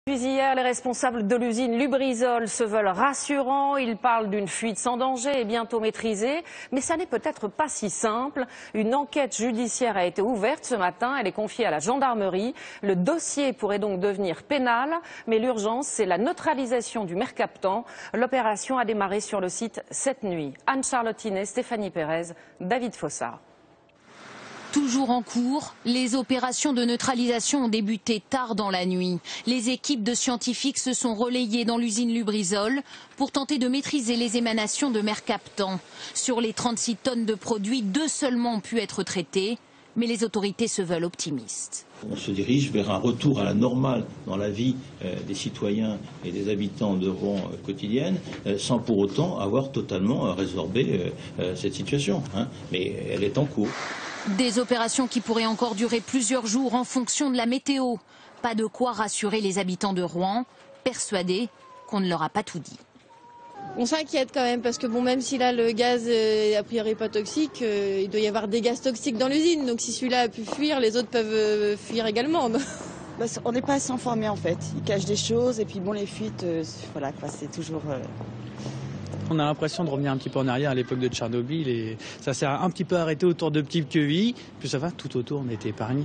Puis hier, les responsables de l'usine Lubrizol se veulent rassurants. Ils parlent d'une fuite sans danger et bientôt maîtrisée. Mais ça n'est peut-être pas si simple. Une enquête judiciaire a été ouverte ce matin. Elle est confiée à la gendarmerie. Le dossier pourrait donc devenir pénal. Mais l'urgence, c'est la neutralisation du mercaptan. L'opération a démarré sur le site cette nuit. Anne-Charlotte Tinet, Stéphanie Pérez, David Fossard. Toujours en cours, les opérations de neutralisation ont débuté tard dans la nuit. Les équipes de scientifiques se sont relayées dans l'usine Lubrizol pour tenter de maîtriser les émanations de mercaptan. Sur les 36 tonnes de produits, 2 seulement ont pu être traitées, mais les autorités se veulent optimistes. On se dirige vers un retour à la normale dans la vie des citoyens et des habitants de Rouen quotidienne, sans pour autant avoir totalement résorbé cette situation. Mais elle est en cours. Des opérations qui pourraient encore durer plusieurs jours en fonction de la météo. Pas de quoi rassurer les habitants de Rouen, persuadés qu'on ne leur a pas tout dit. On s'inquiète quand même parce que bon, même si là le gaz est a priori pas toxique, il doit y avoir des gaz toxiques dans l'usine. Donc si celui-là a pu fuir, les autres peuvent fuir également. On n'est pas assez informés en fait. Ils cachent des choses et puis bon, les fuites, voilà quoi, c'est toujours... On a l'impression de revenir un petit peu en arrière à l'époque de Tchernobyl et ça s'est un petit peu arrêté autour de petites quevilles. Puis ça va, tout autour on était épargnés.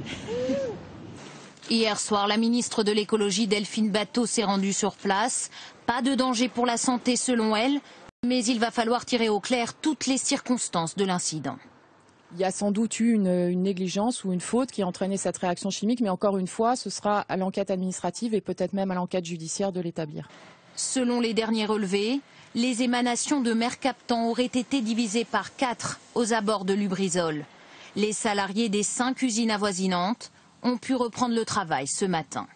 Hier soir, la ministre de l'écologie Delphine Batho s'est rendue sur place. Pas de danger pour la santé selon elle, mais il va falloir tirer au clair toutes les circonstances de l'incident. Il y a sans doute eu une négligence ou une faute qui a entraîné cette réaction chimique, mais encore une fois, ce sera à l'enquête administrative et peut-être même à l'enquête judiciaire de l'établir. Selon les derniers relevés, les émanations de mercaptan auraient été divisées par 4 aux abords de Lubrizol. Les salariés des 5 usines avoisinantes ont pu reprendre le travail ce matin.